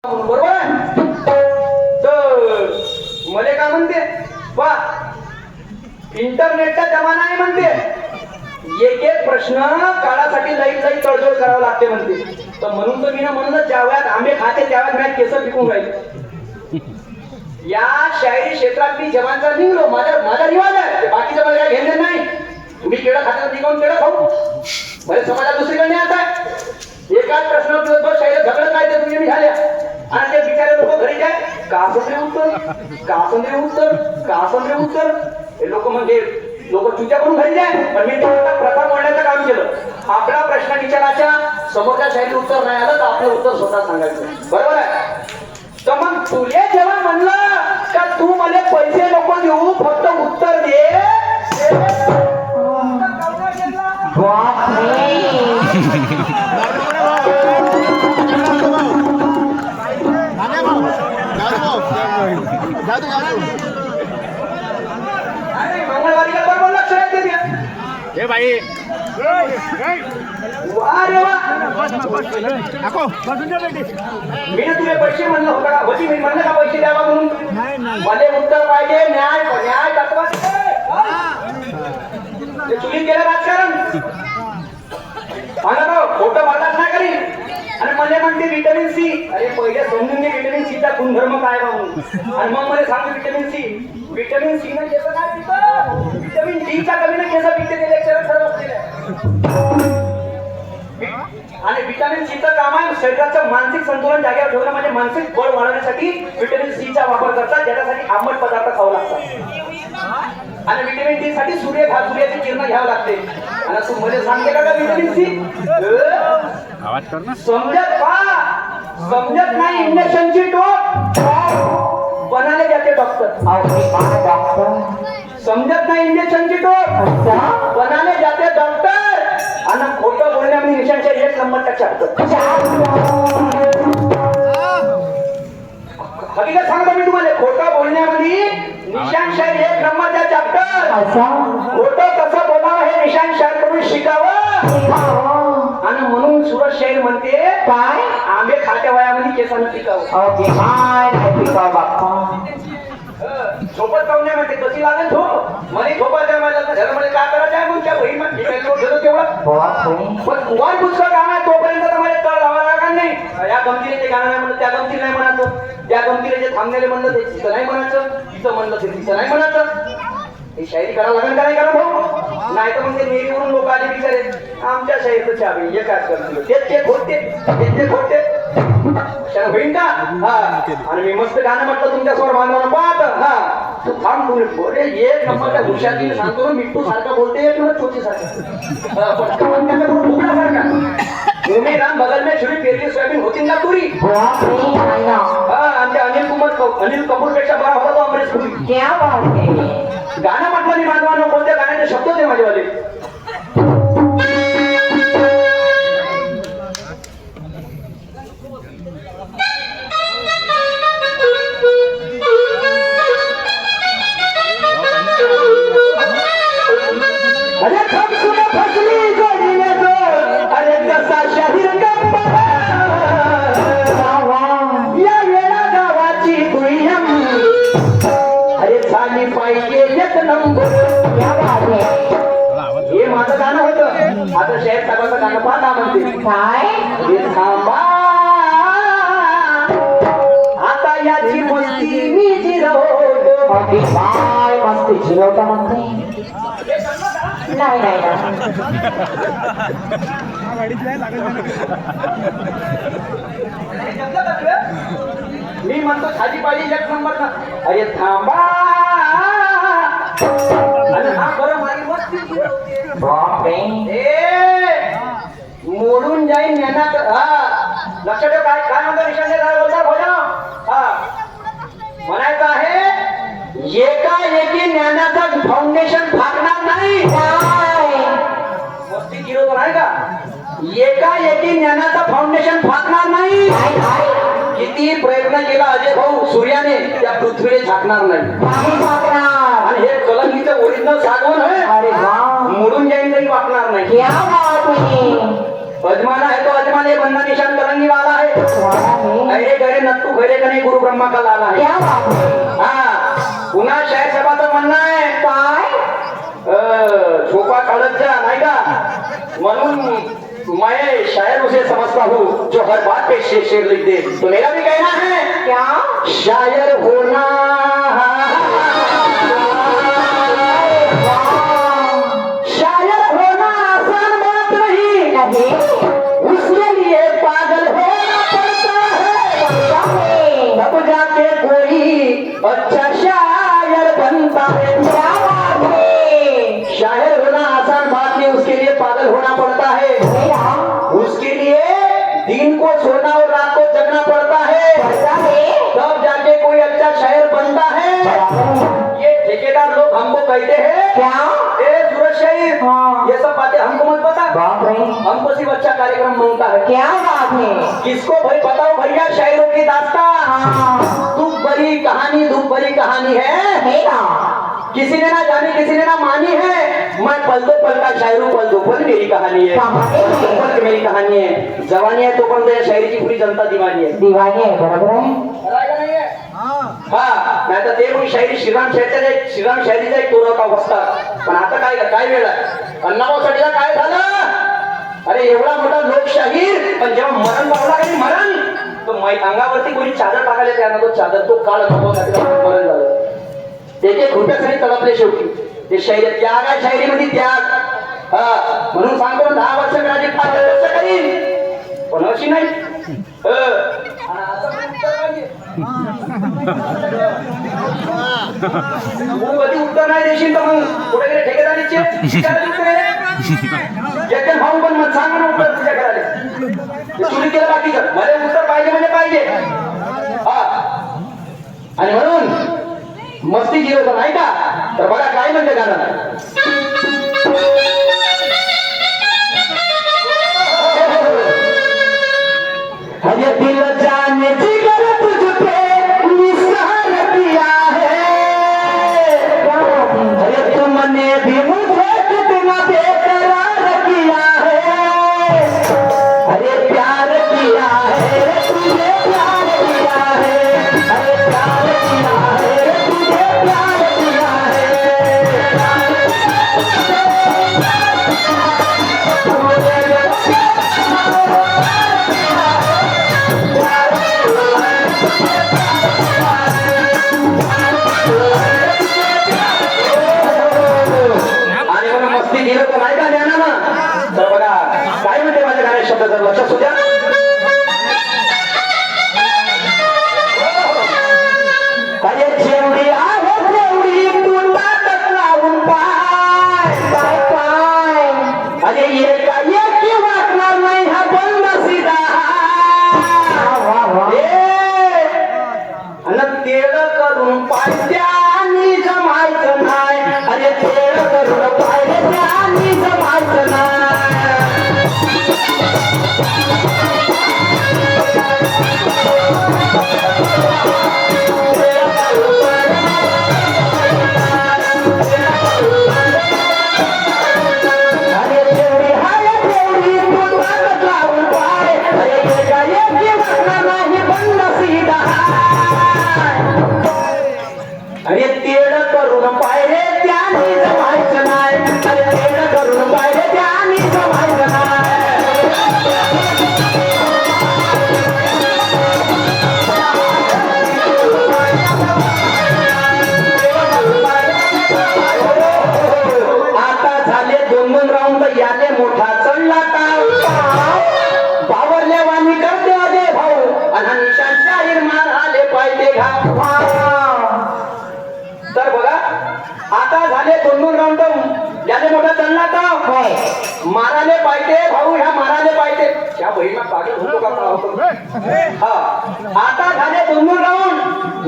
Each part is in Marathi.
बरोबर आहे. तर मले काय म्हणते वा इंटरनेटचा जमाना आहे म्हणते. एक एक प्रश्न काळासाठी लई तडजोड करावं लागते म्हणते. तर म्हणून तर मी ना म्हणूनच ज्यावेळेस आंबे खाते त्यावेळेस मी केस पिकून राहिले. या शायरी क्षेत्रात मी जवानचा निघलो. माझा रिवाज आहे. बाकीचं मला काय घेणं नाही. तुम्ही केळं खात्यात निघून केळं खाऊ म्हणजे समाजात दुसरीकडे नाही आता. एकाच प्रश्नावर दिवसभर शायरी झगडत काय ते तुम्ही झाल्या आणि ते बिचारे लोक घरी काय कासंद्रे उत्तर हे लोक म्हणजे लोक चुत्या करून घरी जाय. पण मी प्रथा मोडण्याचं काम केलं. आपला प्रश्न विचाराच्या समोरच्या शायरी उत्तर नाही आलं तर आपलं उत्तर स्वतः सांगायचं. बरोबर आहे. तर मग तुले जेव्हा म्हणलं का तू मला पैसे नको देऊ फक्त उत्तर दे मंगळवारीला बरोबर लक्ष राहते हे भाई वा रे वा. मी तुला पैसे म्हणलं होता का होती मी म्हणलं का पैसे द्यावा म्हणून मला उत्तर पाहिजे. न्याय तत्व चुलीत गेलं राजकारण खोटं वाटत नाही करी आणि मला म्हणते व्हिटॅमिन सी. अरे पहिले समजून घे व्हिटॅमिन सीचा गुणधर्म काय म्हणून आणि मग मला सांगतो व्हिटॅमिन सी न केस काय पिकतं. व्हिटॅमिन डी च्या कमीने केस पिकते ते लेक्चर ठरवलेलं. आणि व्हिटॅमिन सीचं काम आहे शरीराचं मानसिक संतुलन जागेवर ठेवणं म्हणजे मानसिक बळ वाढवण्यासाठी व्हिटॅमिन सीचा वापर करतात ज्याच्यासाठी आंबट पदार्थ खावं लागतात. आणि व्हिटॅमिन डी साठी सूर्याची किरण घ्यावं लागते. आणि तू मध्ये सांगते का व्हिटॅमिन सी समजत नाही. इंजेक्शनची डोस बनाले जाते डॉक्टर. समजत नाही इंजेक्शनची डोस बनाले जाते डॉक्टर. आणि खोटं बोलण्यामध्ये निशांच्या 1 नंबरचा चॅप्टर. हकीकत सांगतो मी तुम्हाला खोटं बोलण्यामध्ये निशांत शाहीर 1 नंबरचा चॅप्टर. खोटं कसं बोलावं हे निशांत शाहीर कडून शिकावं. आणि म्हणून सुरत शाहीर म्हणते काय आंबे खात्या वयामध्ये केसानं पिकावं. झोपत पाहुण्या म्हणते कशी लागेल झोप मला झोपायचं आहे. माझ्या घरामध्ये काय करायचं आहे मग त्या बहीण तेवढं पण वर पुस्तक काम आहे तोपर्यंत तर मला तळ लावा लागणार नाही. या गमतीने ते गाणं नाही म्हणलं त्या गमतीला नाही म्हणायचं. त्या गमतीला जे थांबलेले म्हणलं ते तिथं नाही म्हणायचं. तिथं म्हणलं ते तिथं नाही म्हणायचं. ही शायरी करावं लागेल का नाही करा भाऊ. नाही तर मग ते नेहमीवरून लोक आले विचारे आमच्या शाहीरचं चाबी हे काय करतील ते खोटते होईन का. हा आणि मी मस्त गाणं म्हटलं तुमच्यासमोर बांधवानं पाहत हा तू थांब तुम्ही बोले 1 नंबरच्या हुशारीने सांगतो ना मिट्टू सारखा बोलते 1 नंबर चोची सारखा तुम्ही राम बगल में छुरी पेरली सोयाबीन होती ना तुरी. हा आमच्या अनिल कपूर पेक्षा बरा होता तो अमरीश पुरी. गाणं म्हटलं मी बांधवानं कोणत्या गाण्याचे शब्द होते माझेवाले. हे माझं गाणं होतं. आता शाहीर साहेबांचं गाणं पाहता म्हणते काय थांबा आता याची मस्ती मी जिरवतो. मस्ती जिरवता म्हणते नाही मी म्हणतो खाली पाहिजे 1 नंबर ना. अरे थांबा आणि हा बरं माझी मस्ती मोडून जाईल ज्ञानात. हा लक्ष ठेव काय काय म्हणतो निशांत बोलता भोजा. हा म्हणायचं आहे एकाएकी ज्ञानाचं फाउंडेशन फाकणार नाही. मस्ती गिरोबर आहे का. एकाएकी ज्ञानाचं फाउंडेशन फाकणार नाही. किती प्रयत्न केला अजय भाऊ सूर्याने त्या पृथ्वीने झाकणार नाही. आणि हे कलंगीचं ओरिजिनल सागवण आहे. अरे मोडून जाईल तरी वाटणार नाही. अजमाना है तो अजमान ये बंदा निशान करंगी वाला है। वाला है। अरे गरे नत्तू घरे कने गुरु ब्रह्मा का लाला है। क्या बात है? हा पुन्हा शायर सभाचं म्हणणं आहे काय? झोपा काढत जा नाही का, म्हणून मैं शायर उसे समझता हूँ जो हर बात पे शेर शेर लिख दे। तो मेरा भी कहना है क्या? शायर होना शायर होना आसान बात नहीं, नहीं उसके लिए पागल होना पड़ता है, तब जाके कोई अच्छा शायर बनता है। क्या बात है? शायर होना आसान बात नहीं, उसके लिए पागल होना पड़ता है, मेरा उसके लिए दिन को सोना और रात को जगना पड़ता है, पता है? तब जाके कोई अच्छा शायर बनता है। बराबर है। ये ठेकेदार लोग हमको कहते हैं क्या? ए सूरज शायर, हाँ। ये सब बातें हमको मत बता, बाप रे, हमको सिर्फ अच्छा कार्यक्रम बनता है। क्या बात है? किसको भाई बताओ भैया शायरों की दास्तान, हाँ दुख भरी कहानी, दुख भरी कहानी है, मेरा किसी ने ना जानी किसी ने ना मानी है। मैं पल दो पल का शायर हूँ, पल दो पल मेरी कहानी है, कहानी है। दो पल की मेरी कहानी है। जवानी है तो पण त्या शायरी की पूरी जनता दीवानी है। दीवानी आहे, बरोबर आहे. हा नाही तर ते पण शायरी श्रीराम शायरीचा एक तोरा होता वस्ता, पण आता काय वेळ आहे, अण्णाभाऊसाठीला काय झालं, अरे एवढा मोठा लोकशाहीर, पण जेव्हा मरण पावला काही मरण, तो अंगावरती कोणी चादर टाकायला त्यानं तो चादर तो काळ अनुभवसाठी मरण झालं. एक रुपयासाठी तडपले शेवटी ते शायरी, त्याग आहे शायरीमध्ये त्याग. हा म्हणून सांगतो 10 वर्ष राजी 5 वर्ष करीन, पण अशी नाही. आणि असं उत्तर पाहिजे. तू कधी उत्तर नाही देशील तर मग पुढे गेले ठेकेदारीचे जगन भाऊ पण मग सांग ना उत्तर तुझ्या घराले चुरी केलं बाकीचं, मला उत्तर पाहिजे म्हणजे पाहिजे. हा आणि म्हणून मस्ती केलं तर नाही का, तर बघा काय म्हणते गाणं. अरे दिल जाने जिगर तुझ पे निशान किया है, अरे तुमने भी मुझे कितना बेकरार किया है, अरे प्यार किया है तुझे प्यार किया है, अरे प्यार किया है तुझे प्यार किया है. आणि म्हणून मस्ती गेलं तर नाही का ज्ञानानं, तर बघा काय म्हणते माझ्या गाण्या शब्द जर लक्षात असू द्या. अरे जेवढी आहे तेवढी तू ताकद लावून पाय पाय पाय, अरे एकी वाटणार नाही हा बंद सीधा. आणि तेळ करून पाय त्यानी जमायचं नाही, अरे तेळ करून पाय त्यानी जमायचं नाही. अरे तेवढी हाय तेवढी तू ताकद लावून पाय, अरे एकी वाटणार नाही बंद सीधा. अरे तेड करून पायरे त्यानी जमायचं नाही, अरे तेड करून पायरे त्यानी जमायचं नाही. आता झाले 2 राऊंड, याले मोठा चढला ताव, पावरल्या वाणी करते अजय भाऊ, आणि निशान शाहीर मार आले पाहिजे घाव. तर बघा आता झाले 2 राऊंड, याले मोठा चढला ताव, माराले पाहिजे भाऊ, ह्या माराले पाहिजे त्या बहिणा पागल होतो का होतो. हा आता झाले 2 राऊंड,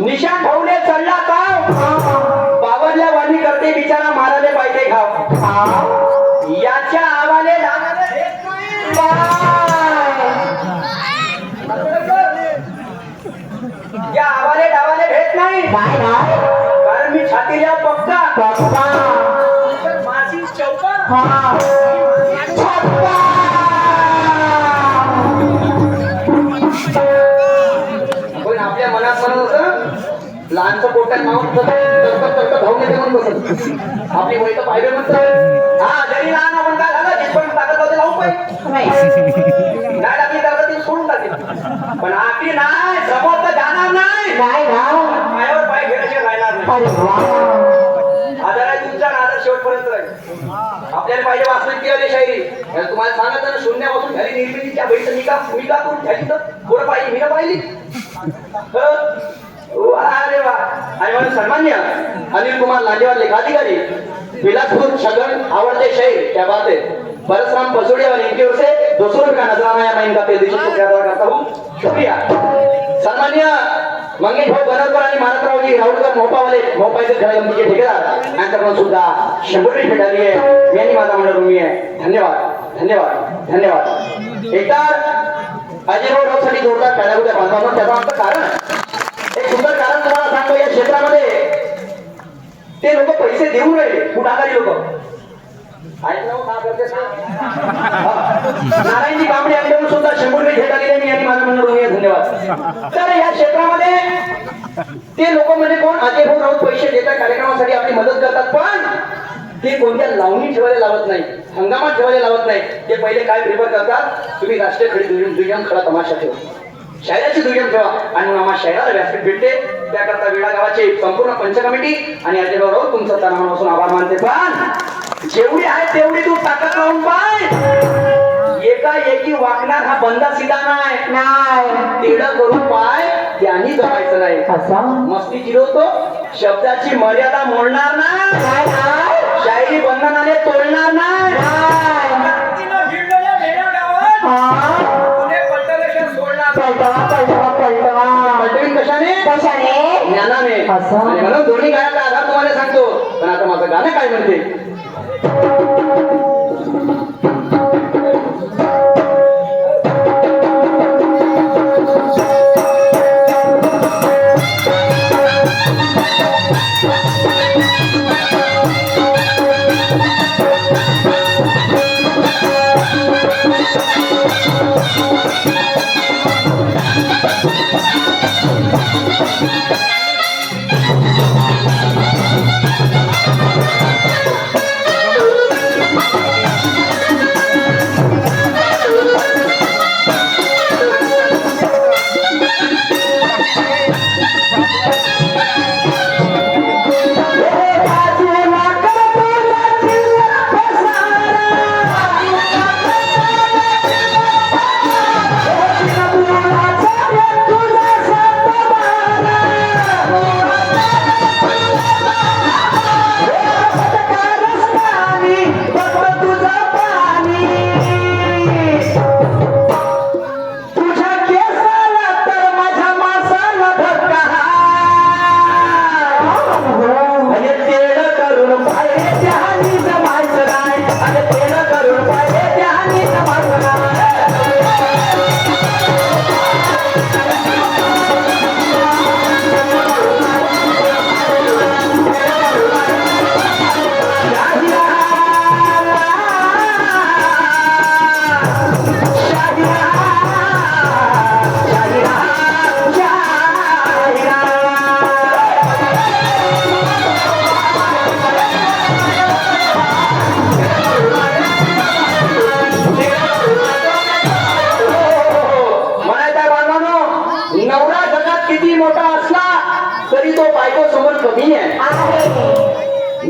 निशान भाऊले चढला ताव, बावरल्या वाणी करते बिचारा माराले पाहिजे घाव. याच्या आवाले या आवाले डावाले भेट नाही, काय नाही? कारण मी छातीला पक्का पप्पा. माझी चौका हा. पप्पा. मनात म्हणत होतं लहानचं पोटात नाव धावून येते म्हणून बसत आपली वय तर पाहिजे म्हणतं हा जरी लहान आपण काय झालं जिथपर्यंत ताकद होते लावून पाहिजे नाही लागली तर ती सोडून टाकेल पण आपली नाही समोर तर जाणार नाही काय नाव पायावर पाय घेण्याशिवाय राहणार नाही अरे वा आदर आहे तुमचा आदर शेवटपर्यंत राहील आपल्याला पाहिजे वास्तविक आली शायरी याला तुम्हाला सांगत ना शून्यापासून झाली निर्मितीच्या बळीचं मी का करून झाली तर पुढे पाहिजे मी ना पाहिली अरे वा आणि म्हणून सन्मान्य अनिल कुमार लांडेवार लेखाधिकारी बिलासपुर छगन आवडते शाहीर क्या बात है परसराम पसोड़िया और इनकी ओर से 200 रुपये का नजराना या मैं इनका पेदिशी शुक्रिया अदा करता हूँ शुक्रिया सन्मान्य मंगेश भाऊ बनरकर आणि मानकरावजी राऊळकर मोपावाले मोपायचे घरगंतीचे ठेकेदार यांच्याकडून सुद्धा 100 रुपये भेट आली आहे यांनी माझा मंडळ ऋणी आहे धन्यवाद धन्यवाद धन्यवाद एकदा अजिराव रावसाठी जोरदार काढायला बांधवांना त्याचं आमचं कारण एक सुंदर कारण तुम्हाला सांगतो या क्षेत्रामध्ये ते लोक पैसे देऊ राहिले पुढाकारी लोक नारायणजी कांबळे यांच्याकडून सुद्धा 100 रुपये भेट आलेले मी आणि माझं म्हणणं ऋणी आहे धन्यवाद तर या क्षेत्रामध्ये ते लोक म्हणजे कोण अजय भाऊ राऊत पैसे देतात कार्यक्रमासाठी आपली मदत करतात पण ते कोणत्या लावणी ठेवायला लावत नाही हंगामात ठेवायला लावत नाही ते पहिले काय प्रिफर करतात तुम्ही राष्ट्रीय खडी दुय्यम खडा तमाशा ठेवा शायराची दुय्यम ठेवा आणि मग आम्हाला शायराला व्यासपीठ भेटते त्याकरता वेळा गावाची संपूर्ण पंच कमिटी आणि अजय भाऊ राऊत तुमचा तनावापासून आभार मानते पण जेवढी आहे तेवढी तू ताकद लावून पाय एकाएकी वाकणार हा बंदा सीधा नाही तेवढं करून पाय त्यांनी जमायचं नाही असा मस्ती जिरवतो शब्दाची मर्यादा मोडणार नाही शायरी बंधनाने तोडणार नाही पलटवीन कशाने ज्ञानाने आणि म्हणून दोन्ही गाण्याचा आधार तुम्हाला सांगतो पण आता माझं गाणं काय म्हणते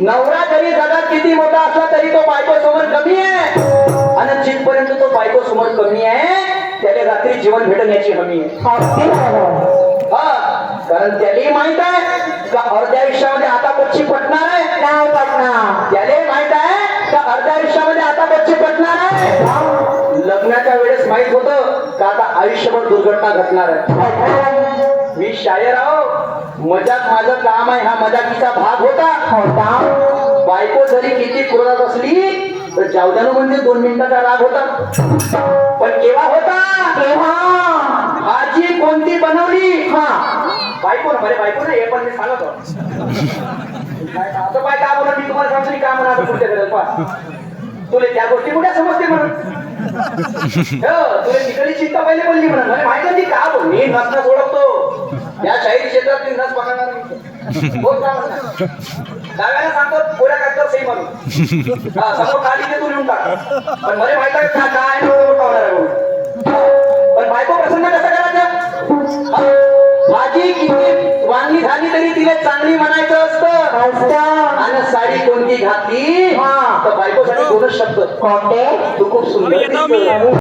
नवरा जरी जगात किती मोठा असला तरी तो बायको समोर कमी आहे आणि जिथपर्यंत तो बायको समोर कमी आहे त्याला रात्री जीवन भेटण्याची हमी आहे हा कारण त्यालाही माहित आहे का अर्ध्या आयुष्यामध्ये आता बच्ची पटणार आहे नाही पटणार त्यालाही माहित आहे का अर्ध्या आयुष्यामध्ये आता बच्ची पटणार आहे लग्नाच्या वेळेस माहित होतं का आता आयुष्यभर दुर्घटना घडणार आहे मी शायर आहो मजाक माझं काम आहे हा मजाकीचा भाग होता बायको जरी किती क्रोधात असली तर जावदानो म्हणजे 2 मिनिटाचा राग होता पण केव्हा होता तेव्हा भाजी कोणती बनवली हा बायको ना बायको ना हे पण मी सांगतो असं बाय का बोला मी तुम्हाला सांगतो का म्हणा पुढच्या घरात तुला त्या गोष्टी कुठे समजते म्हणून तुला तिकडे चिंता पहिले बोलली म्हणून मला माहिती होती का बोल मी नसणं ओळखतो या शाहीर क्षेत्रात मी नस पकडणार नाही. बोल का म्हणा. डाव्याला सांगतो कोऱ्या कागदावर सही मारून हा समोर खाली ते तू लिहून टाक. पण मला माहित आहे का काय पण बायको प्रसन्न कसं करायचं. भाजी किती वांगी झाली तरी तिला चांगली म्हणायचं असतं. आणि साडी कोणती घातली हा. तर बायकोसाठी दोनच शब्द कोणते तू खूप सुंदर दिसतो.